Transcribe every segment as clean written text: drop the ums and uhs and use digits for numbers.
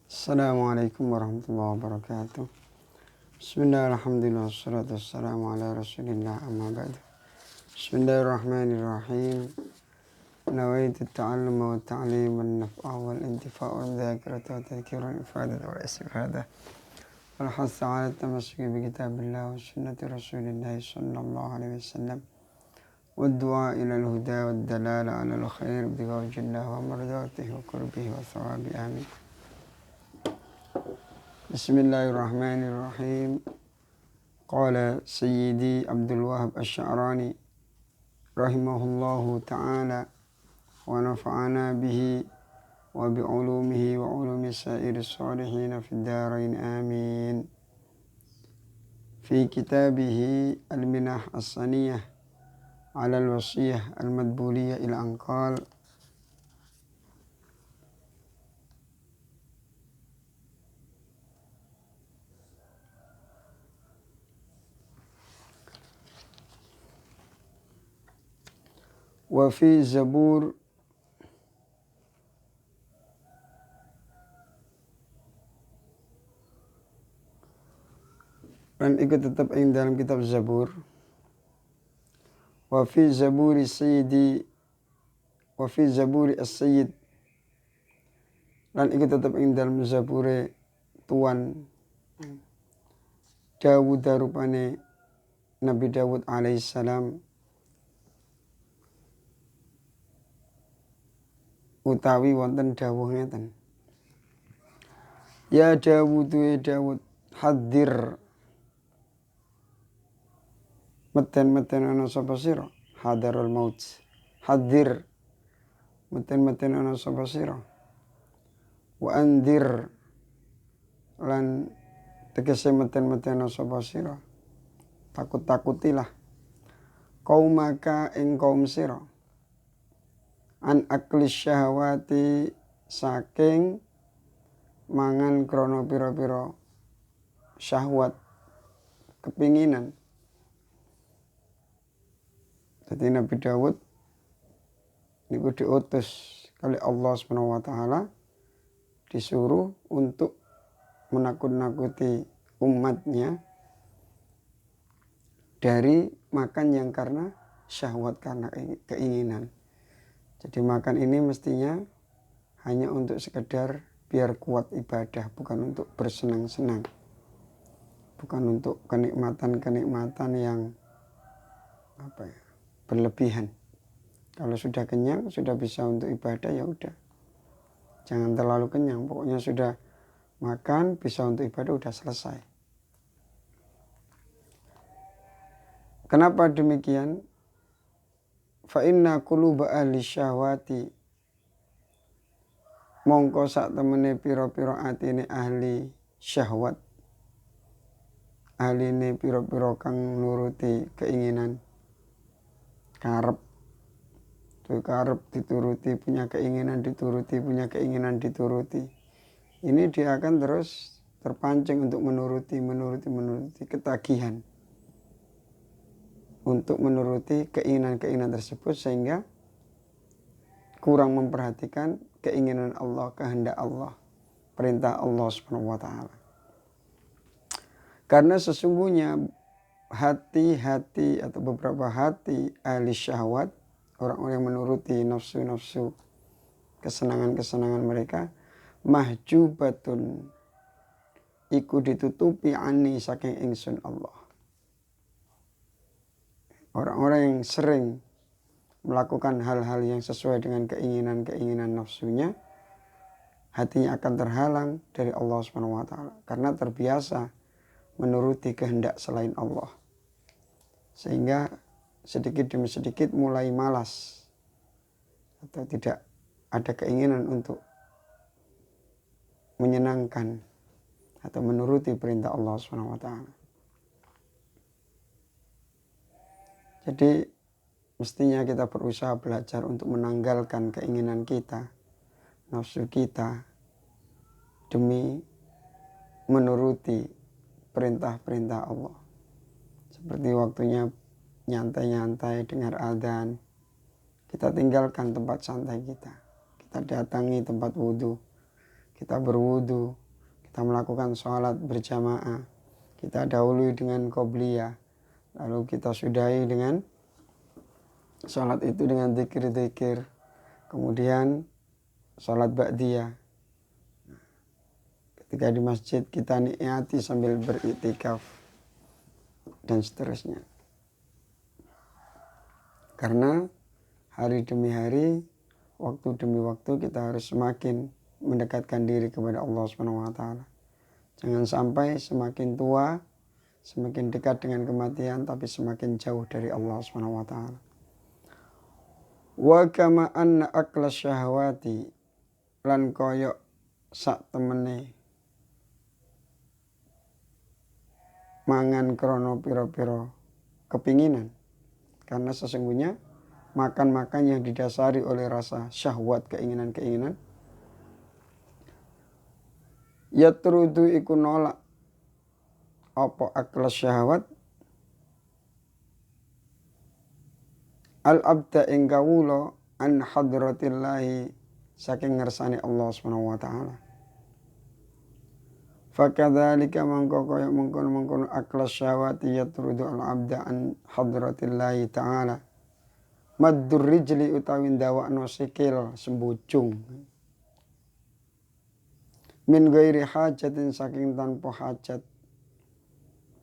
Assalamualaikum warahmatullahi wabarakatuh. Bismillah, alhamdulillah, wassalatu wassalamu ala rasulillah, amma ba'du. Bismillahirrahmanirrahim. Nawaitu ta'alluma wa ta'lim wa naf'a wal intifa' wal dhakirata wa tadhkira wal ifadata wal istifadah wal hasa ala tamasuki bi kitabillah wa sunnati rasulillah sallallahu alaihi wasallam wa du'a ila al-huda wa dalala ala al-khair bi wajhillah wa mardatihi wa qurbihi wa thawabi amin. Bismillahirrahmanirrahim. Qala Sayyidi Abdul Wahab Asy-Sya'rani rahimahullahu ta'ala wa nafa'ana bihi wa bi'ulumihi wa ulumi sa'iris salihin fid darain amin. Fi kitabihi al-minah as-saniyah ala al-wasiyah al-madbuliyah ila anqal wa fi Zabur dan ikut tetap ing dalam kitab Zabur. Wa fi Zaburi Sayyidi wa fi Zaburi As-Sayyid dan ikut tetap ing dalam Zabure Tuan Dawud rupane Nabi Dawud alaihissalam utawi wonten dawuh ngeten. Ya Dawud Dawud hadir meten ana sapa sira hadarul maut hadir meten ana sapa sira wa andir lan tegese meten ana sapa sira takut-takutilah qaumaka ing kaum sira an aklis syahwati saking mangan krono pira-pira syahwat kepinginan. Jadi Nabi Dawud niku diutus oleh Allah Subhanahu wa taala disuruh untuk menakut-nakuti umatnya dari makan yang karena syahwat, karena keinginan. Jadi makan ini mestinya hanya untuk sekedar biar kuat ibadah, bukan untuk bersenang-senang. Bukan untuk kenikmatan-kenikmatan yang berlebihan. Kalau sudah kenyang, sudah bisa untuk ibadah, ya udah. Jangan terlalu kenyang, pokoknya sudah makan, bisa untuk ibadah, udah selesai. Kenapa demikian? Fa inna quluba ahli syahwati mongko sak temene pira-pira atine ahli syahwat, ahline pira-pira kang nuruti keinginan, karep dituruti, punya keinginan dituruti, punya keinginan dituruti. Ini dia akan terus terpancing untuk menuruti ketagihan untuk menuruti keinginan-keinginan tersebut, sehingga kurang memperhatikan keinginan Allah, kehendak Allah, perintah Allah Subhanahu wa taala. Karena sesungguhnya hati-hati atau beberapa hati ahli syahwat, orang-orang yang menuruti nafsu-nafsu, kesenangan-kesenangan mereka, mahjubatun iku ditutupi ani saking ingsun Allah. Orang-orang yang sering melakukan hal-hal yang sesuai dengan keinginan-keinginan nafsunya, hatinya akan terhalang dari Allah Subhanahu wa taala karena terbiasa menuruti kehendak selain Allah. Sehingga sedikit demi sedikit mulai malas atau tidak ada keinginan untuk menyenangkan atau menuruti perintah Allah Subhanahu wa taala. Jadi mestinya kita berusaha belajar untuk menanggalkan keinginan kita, nafsu kita, demi menuruti perintah-perintah Allah. Seperti waktunya nyantai-nyantai dengar adzan, kita tinggalkan tempat santai kita. Kita datangi tempat wudhu, kita berwudu, kita melakukan sholat berjamaah, kita dahului dengan qobliyah, lalu kita sudahi dengan sholat itu dengan zikir-zikir, kemudian sholat ba'diyah. Ketika di masjid kita nikmati sambil beriktikaf dan seterusnya. Karena hari demi hari, waktu demi waktu kita harus semakin mendekatkan diri kepada Allah SWT. Jangan sampai semakin tua, semakin dekat dengan kematian, tapi semakin jauh dari Allah SWT. Wa kama anna akla syahwati, lan koyok sak temene mangan krono piro-piro kepinginan. Karena sesungguhnya makan-makan yang didasari oleh rasa syahwat, keinginan-keinginan, yatrudu iku nolak apa akal syahwat al-abda ing kawula an hadratillahi saking ngersani Allah Subhanahu wa taala. Fakadzalika mangko kaya mengkono akal syahwat yatrudu al-abda an hadratillahi taala. Maddur rijli utawi ndawakno sikil sembujung. Min ghairi hajatin saking tanpa hajat.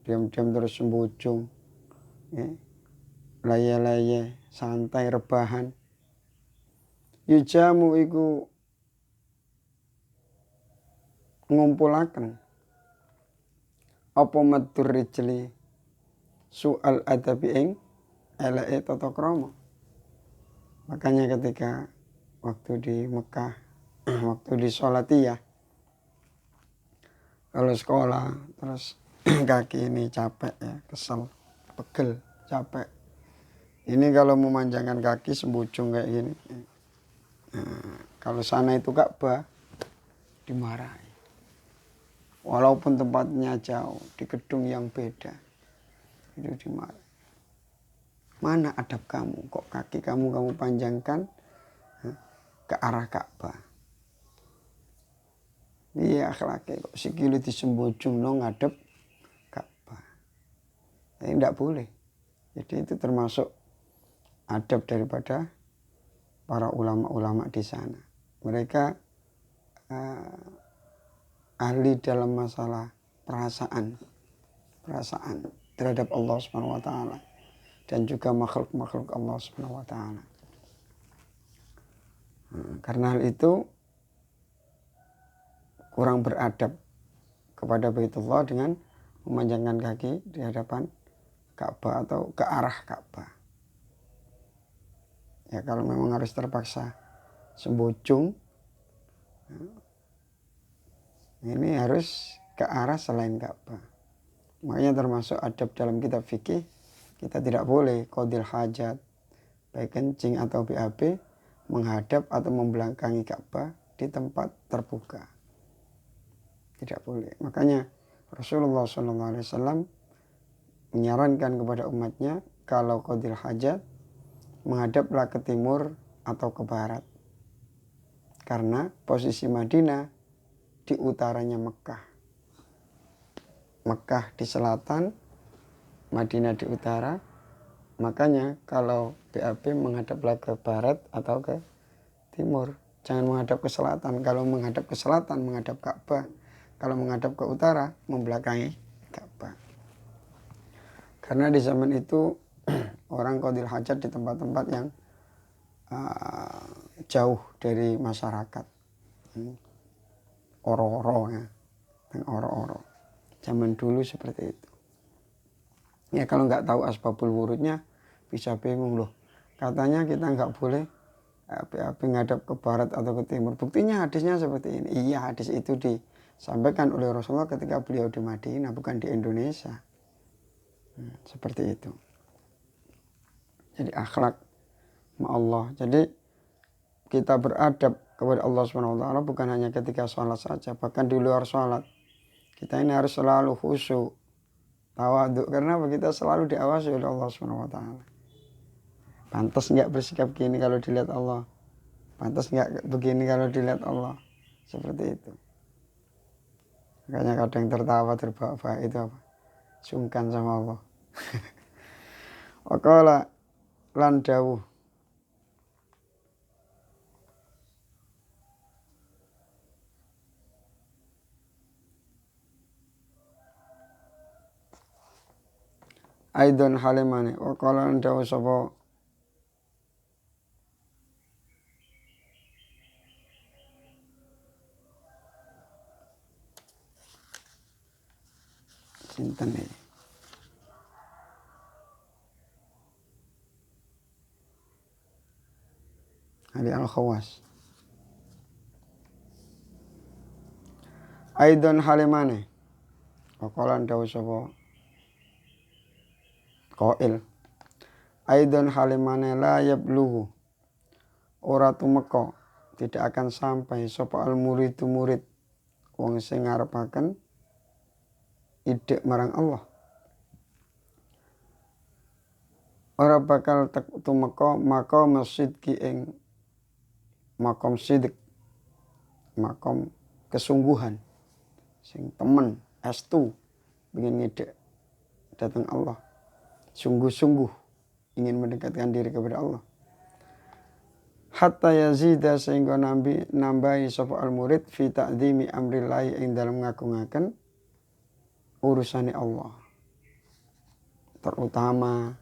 Diam-diam terus sembujung. Ya. Laya-laya, santai, rebahan. Yujamu iku ngumpulaken. Apa maddur rijli su'al adabi ing eleke tata krama. Makanya ketika waktu di Mekah, waktu di Sholatiyah, kalau sekolah terus kaki ini capek ya, kesel, pegel, capek. Ini kalau memanjangkan kaki sembujung kayak gini. Nah, kalau sana itu Ka'bah dimarahi. Walaupun tempatnya jauh, di gedung yang beda, itu dimarahi. Mana adab kamu? Kok kaki kamu panjangkan ke arah Ka'bah? Iya akhlaknya kok sikile disembujung no ngadep Ka'bah. Ini tidak boleh. Jadi itu termasuk adab daripada para ulama-ulama di sana. Mereka ahli dalam masalah perasaan terhadap Allah Subhanahu wa taala dan juga makhluk-makhluk Allah Subhanahu wa taala. Karena hal itu kurang beradab kepada Baitullah dengan memanjangkan kaki di hadapan Ka'bah atau ke arah Ka'bah. Ya kalau memang harus terpaksa sembujung, ini harus ke arah selain Ka'bah. Makanya termasuk adab dalam kitab fikih, kita tidak boleh qadil hajat, baik kencing atau BAB, menghadap atau membelakangi Ka'bah di tempat terbuka. Tidak boleh. Makanya Rasulullah SAW menyarankan kepada umatnya, kalau qadil hajat, menghadaplah ke timur atau ke barat. Karena posisi Madinah di utaranya Mekah. Mekah di selatan, Madinah di utara. Makanya kalau BAB menghadaplah ke barat atau ke timur. Jangan menghadap ke selatan. Kalau menghadap ke selatan, menghadap Ka'bah. Kalau menghadap ke utara, membelakangi Ka'bah. Karena di zaman itu orang qadil hajat di tempat-tempat yang jauh dari masyarakat. Oro-oro ya. Oro-oro. Zaman dulu seperti itu. Ya kalau nggak tahu asbabul wurudnya bisa bingung loh. Katanya kita nggak boleh ngadap ke barat atau ke timur. Buktinya hadisnya seperti ini. Iya, hadis itu disampaikan oleh Rasulullah ketika beliau di Madinah, bukan di Indonesia. Seperti itu. Jadi akhlak sama Allah. Jadi kita beradab kepada Allah SWT bukan hanya ketika sholat saja, bahkan di luar sholat. Kita ini harus selalu khusyuk, tawadhu, karena kita selalu diawasi oleh Allah SWT. Pantas nggak bersikap gini kalau dilihat Allah? Pantas nggak begini kalau dilihat Allah? Seperti itu. Makanya kadang tertawa terbahak-bahak itu apa? Sungkan sama Allah. Waqala lan dawuh Aidon halimane waqala lan dawuh sapa sinten iki Ali Al-Khawas. Aidon halimane waqala lan dawuh sapa qail Aidon halimane la yablughu ora tumeka tidak akan sampai sapa al muridu murid wong sing ngarepaken ide marang Allah ora bakal tumeka makom sidqi ing makom sidik makom kesungguhan sing temen estu ingin ngidek datang Allah sungguh-sungguh ingin mendekatkan diri kepada Allah hatta yazida sehingga nambahi sapa al murid fi ta'zimi amrillahi ing dalam ngagungaken urusane Allah terutama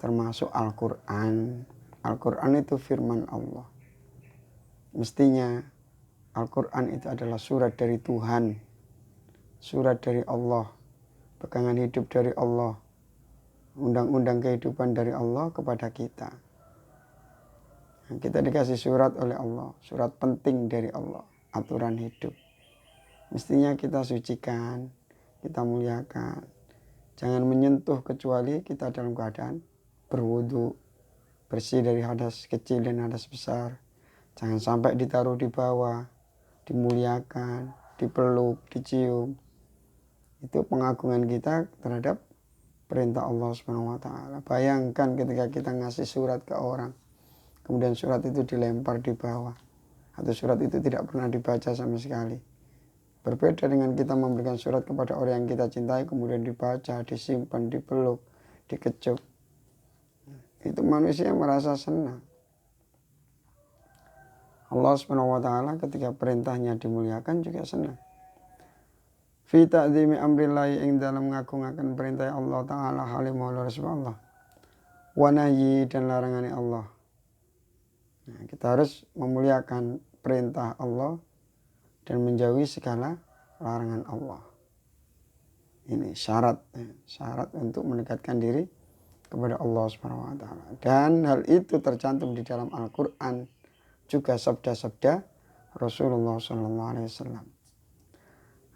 termasuk Al-Qur'an. Al-Qur'an itu firman Allah. Mestinya Al-Qur'an itu adalah surat dari Tuhan, surat dari Allah, pegangan hidup dari Allah, undang-undang kehidupan dari Allah kepada kita. Kita dikasih surat oleh Allah, surat penting dari Allah, aturan hidup. Mestinya kita sucikan, kita muliakan. Jangan menyentuh kecuali kita dalam keadaan berwudu, bersih dari hadas kecil dan hadas besar. Jangan sampai ditaruh di bawah, dimuliakan, dipeluk, dicium. Itu pengagungan kita terhadap perintah Allah Subhanahu wa taala. Bayangkan ketika kita ngasih surat ke orang, kemudian surat itu dilempar di bawah, atau surat itu tidak pernah dibaca sama sekali. Berbeda dengan kita memberikan surat kepada orang yang kita cintai, kemudian dibaca, disimpan, dipeluk, dikecup. Itu manusia merasa senang. Allah Subhanahu wa taala ketika perintahnya dimuliakan juga senang. Fi ta'zimi amrillahi ing dalam ngagungaken perintah Allah taala halimul rasulullah. Wa nahyi dan larangan Allah. Nah, kita harus memuliakan perintah Allah dan menjauhi segala larangan Allah. Ini syarat untuk mendekatkan diri kepada Allah Subhanahu wa taala. Dan hal itu tercantum di dalam Al-Qur'an, juga sabda-sabda Rasulullah sallallahu alaihi wasallam.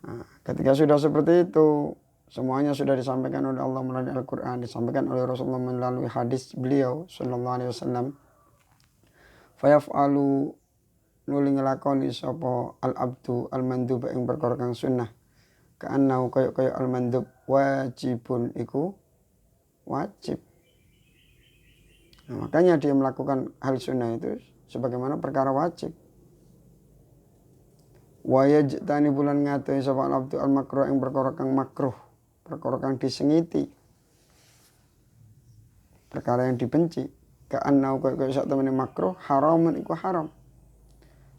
Nah, ketika sudah seperti itu, semuanya sudah disampaikan oleh Allah melalui Al-Qur'an, disampaikan oleh Rasulullah melalui hadis beliau sallallahu alaihi wasallam. Fayaf'alu nuli ngelakoni sapa al-abdu al-mandub ing perkara kang sunnah. Ka'annahu kaya al-mandub wajibun iku wajib. Nah, makanya dia melakukan hal sunnah itu sebagaimana perkara wajib. Wa yajtani bulan ngatuhi sapa al-abdu al-makruh ing perkara kang makruh, perkara kang disengiti, perkara yang dibenci. Ka'annahu kaya sak temene makruh haramun iku haram.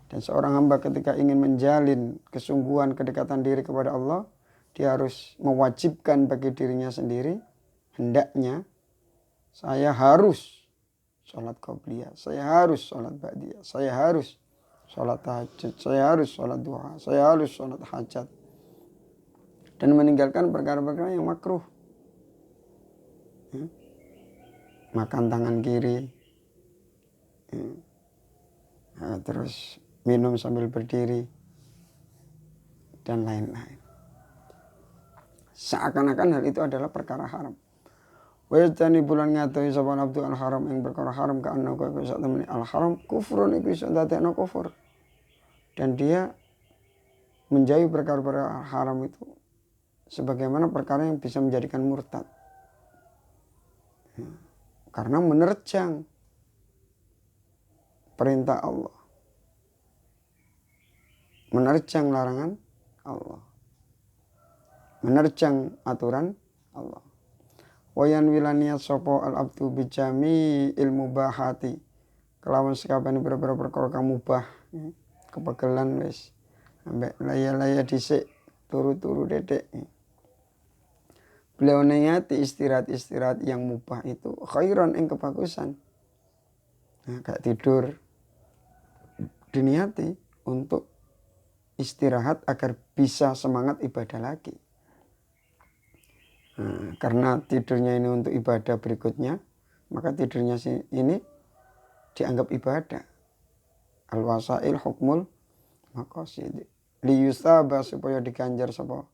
Dan seorang hamba ketika ingin menjalin kesungguhan kedekatan diri kepada Allah, dia harus mewajibkan bagi dirinya sendiri, hendaknya saya harus sholat qobliyah, saya harus sholat ba'diyah, saya harus sholat tahajud, saya harus sholat duha, saya harus sholat hajat. Dan meninggalkan perkara-perkara yang makruh. Makan tangan kiri, terus minum sambil berdiri, dan lain-lain. Seakan-akan hal itu adalah perkara haram. Wajtani bulan ngatuhi sapa abdu al haram ing perkara haram ka ana kaya sak temene al haram kufrun iku iso ndadekno kufur. Dan dia menjauhi perkara-perkara haram itu sebagaimana perkara yang bisa menjadikan murtad. Karena menerjang perintah Allah, menerjang larangan Allah. menerjang aturan Allah. Wayan wilaniat sopo al abdu bijami ilmu bahati kelawan sekabani beberapa perkara kang mubah kepegelan wis ambek laya-laya dhisik turu-turu dedek. Beliau niati istirahat yang mubah itu khairan ing kebagusan. Nah, kayak tidur diniati untuk istirahat agar bisa semangat ibadah lagi. Nah, karena tidurnya ini untuk ibadah berikutnya, maka tidurnya ini dianggap ibadah. Al-wasail hukmul maqasid. Liyusaba supaya diganjar sapa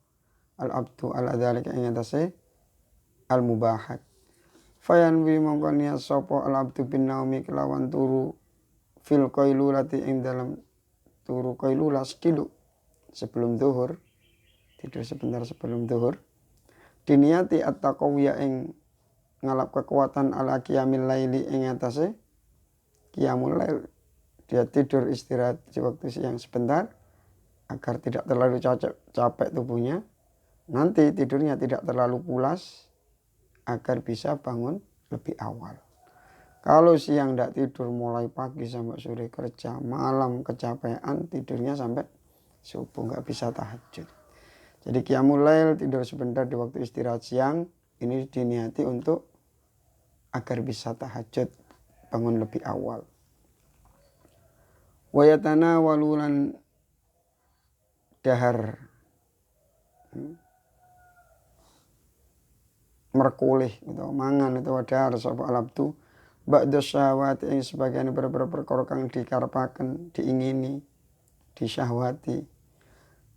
al-abdu ala dzalika ing atase al-mubahat. Fayanwi mongko niat sapa al-abdu bin naumi kelawan turu fil qailulati ing dalam turu qailulah sediluk sebelum zuhur, tidur sebentar sebelum zuhur. Diniati at-taqawiyya ing ngalap kekuatan ala qiyamil laili ing atase qiyamul lail. Dia tidur istirahat di waktu siang sebentar agar tidak terlalu capek tubuhnya. Nanti tidurnya tidak terlalu pulas agar bisa bangun lebih awal. Kalau siang tidak tidur mulai pagi sampai sore kerja, malam kecapean, tidurnya sampai subuh nggak bisa tahajud. Jadi qiyamul lail tidur sebentar di waktu istirahat siang ini diniati untuk agar bisa tahajud bangun lebih awal. Wayatana walulan dahar merkulih atau mangan atau dahar sapa alabtu ba'da syahwati ing sebagian beberapa perkara kang dikarepaken diingini disyahwati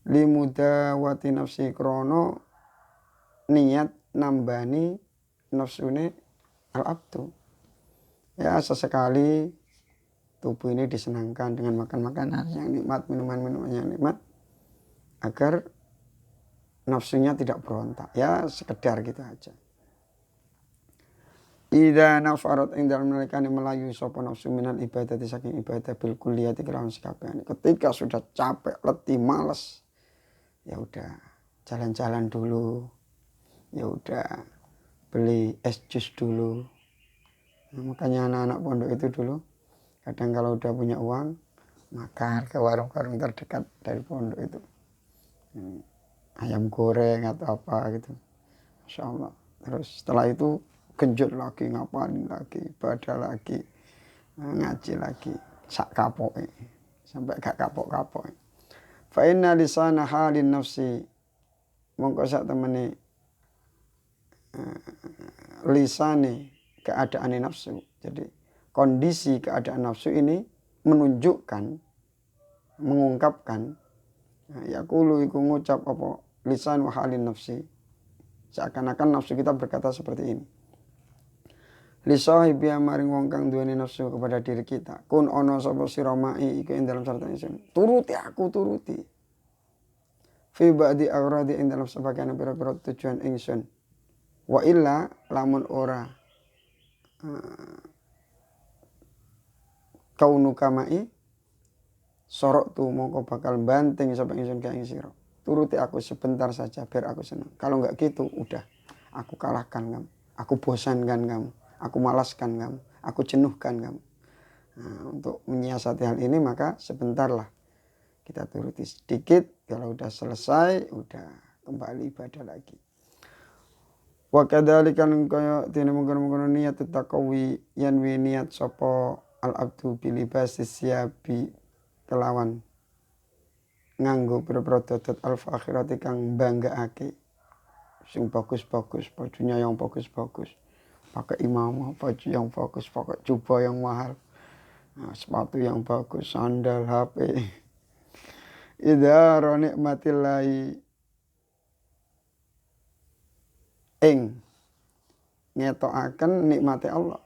limudawati nafsi krono niat nambani nafsune al-abdu. Ya sesekali tubuh ini disenangkan dengan makan makanan yang nikmat, minuman yang nikmat agar nafsunya tidak berontak. Ya sekedar gitu aja. Idza nafarat ing dalem nalikane melayu sapa nafsu minal ibadati saking ibadah bil kulliyati kelawan sekabehane. Ketika sudah capek, letih, malas, ya udah jalan-jalan dulu. Ya udah beli es jus dulu. Nah, makanya anak-anak pondok itu dulu kadang kalau udah punya uang makan ke warung-warung terdekat dari pondok itu. Ayam goreng atau apa gitu. Masya Allah. Terus setelah itu genjot lagi, ngapain lagi, ibadah lagi, ngaji lagi, sak kapoke sampai gak kapok-kapok. Fa inna lisana halin nafsi mongko sak temene lisane keadaan nafsu. Jadi kondisi keadaan nafsu ini menunjukkan, mengungkapkan yaqulu iku ngucap apa lisan wa halin nafsi. Seakan-akan nafsu kita berkata seperti ini. Li sahibi maring wong kang duweni nafsu kepada diri kita. Kun ono sapa sira mai iku ing dalam sarta ingsun. Turuti aku turuti. Fi ba'di awradi ing dalam sebagian pira-pira tujuan ingsun. Wa illa lamun ora kaunuka mai sorok tu mongko bakal banting sapa ingsun ka ing sira. Turuti aku sebentar saja biar aku senang. Kalau enggak gitu udah aku kalahkan kamu. Aku bosankan kamu. Aku malaskan kamu, aku jenuhkan kamu. Nah, untuk menyiasati hal ini maka sebentarlah kita turuti sedikit. Kalau udah selesai, udah kembali ibadah lagi. Wa kadzalika kaya dene mungkon-mungkon niat taqawi yanwi niat sapa al-abdu bilibasi siabi kelawan nganggo pira-pira dodot al-fakhirati kang banggaake sing bagus-bagus, bajunya yang bagus-bagus. Pakai imamah, baju yang bagus, pakai jubah yang mahal, nah, sepatu yang bagus, sandal, HP. Idza nikmatillahi ing ngetokaken nikmati Allah.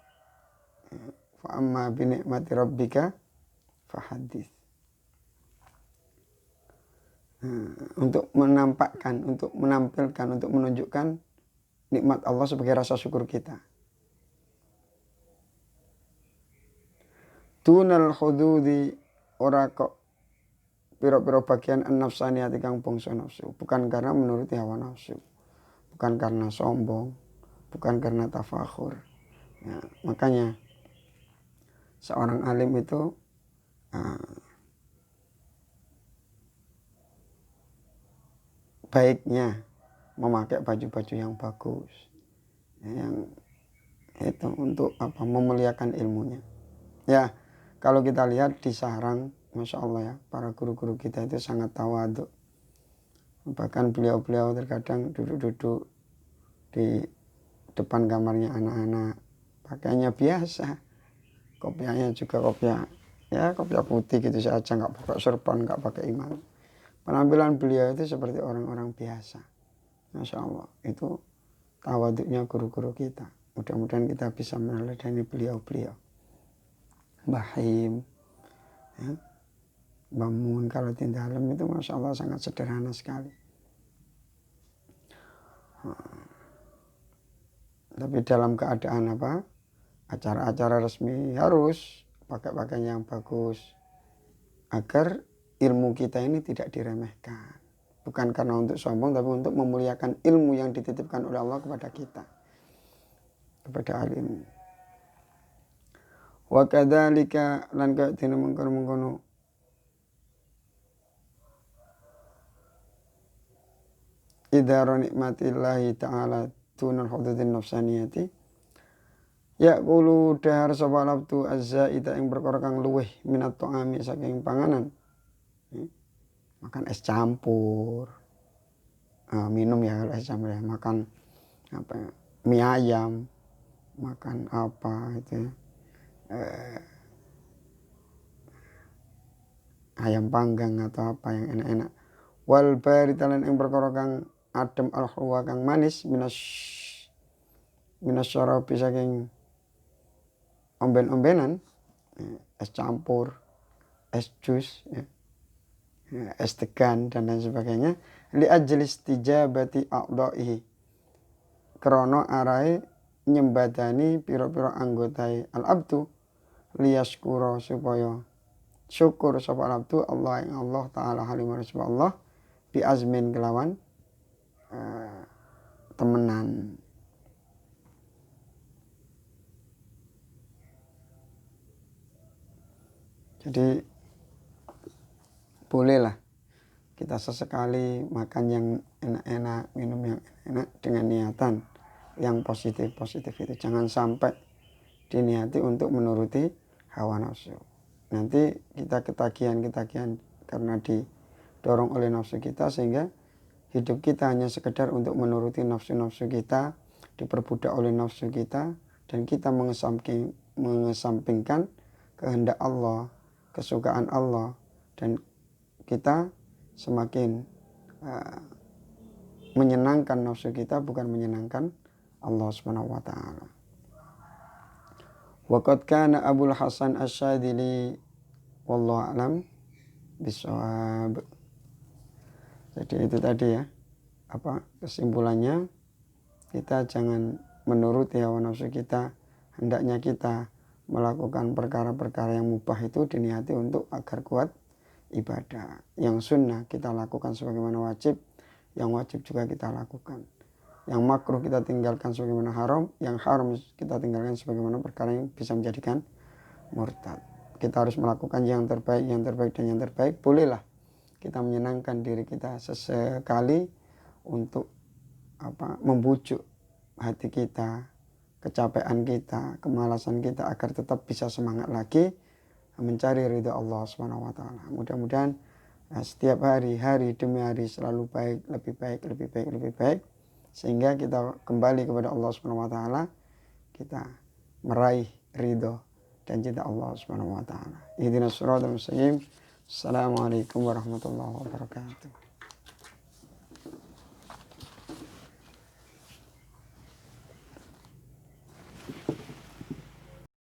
Fa amma bi nikmati rabbika fahadits. Untuk menampakkan, untuk menampilkan, untuk menunjukkan nikmat Allah sebagai rasa syukur kita. Tunal hududi ora kok piro-piro bagian an-nafsaniyati kang bangsa nafsu, bukan karena menuruti hawa nafsu, bukan karena sombong, bukan karena tafakhur. Ya, makanya seorang alim itu baiknya memakai baju-baju yang bagus, yang itu untuk apa, memuliakan ilmunya. Ya, kalau kita lihat di sarang, masya Allah ya, para guru-guru kita itu sangat tawadhu. Bahkan beliau-beliau terkadang duduk-duduk di depan kamarnya anak-anak, pakainya biasa, kopiahnya juga kopiah putih gitu saja, nggak pakai serban, nggak pakai imam. Penampilan beliau itu seperti orang-orang biasa, masya Allah. Itu tawaduknya guru-guru kita. Mudah-mudahan kita bisa meneladani beliau-beliau. Bahim, ya, Bamun kalau di dalam itu masya Allah sangat sederhana sekali. Tapi dalam keadaan apa? Acara-acara resmi harus pakai pakaian yang bagus agar ilmu kita ini tidak diremehkan. Bukan karena untuk sombong, tapi untuk memuliakan ilmu yang dititipkan oleh Allah kepada kita, kepada alim. Wa kadzalika lan kaya dene mengkono-mengkono idhara nikmatillahi ta'ala tunal hududin nafsaniyati ya kulu dahar sapa labtu azzaita ing perkara kang luweh minat ta'ami saking panganan. Makan es campur, minum ya kalau es campur ya, makan apa ya, mie ayam, makan apa itu ya, ayam panggang atau apa yang enak-enak. Wal baritalan ing perkara kang adem al hulwa kang manis minas syarabi saking omben-ombenan, es campur, es jus ya, es degan dan lain sebagainya, li ajlis tijabati a'dha'ihi, krana arahe nyembadani pira-pira anggotae al-abdu liyaskura supaya syukur sapa al-abdu Allah ing Allah taala halimah sapa Allah bi azmin kelawan temenan. Jadi bolehlah kita sesekali makan yang enak-enak, minum yang enak dengan niatan yang positif-positif itu. Jangan sampai diniati untuk menuruti hawa nafsu. Nanti kita ketagihan karena didorong oleh nafsu kita, sehingga hidup kita hanya sekedar untuk menuruti nafsu-nafsu kita, diperbudak oleh nafsu kita, dan kita mengesampingkan kehendak Allah, kesukaan Allah, dan kita semakin menyenangkan nafsu kita, bukan menyenangkan Allah Subhanahu wa taala. Wa qad kana Abul Hasan Asy-Syadzili wallahu alam bisawab. Jadi itu tadi ya, apa kesimpulannya, kita jangan menuruti hawa nafsu kita. Hendaknya kita melakukan perkara-perkara yang mubah itu diniati untuk agar kuat ibadah. Yang sunnah kita lakukan sebagaimana wajib, yang wajib juga kita lakukan. Yang makruh kita tinggalkan sebagaimana haram, yang haram kita tinggalkan sebagaimana perkara yang bisa menjadikan murtad. Kita harus melakukan yang terbaik, dan yang terbaik. Bolehlah kita menyenangkan diri kita sesekali untuk membujuk hati kita, kecapean kita, kemalasan kita, agar tetap bisa semangat lagi mencari ridha Allah Subhanahu wa taala. Mudah-mudahan setiap hari demi hari selalu baik, lebih baik, sehingga kita kembali kepada Allah Subhanahu wa taala, kita meraih ridha dan cinta Allah Subhanahu wa taala. Ihdinas siratal mustaqim. Assalamualaikum warahmatullahi wabarakatuh.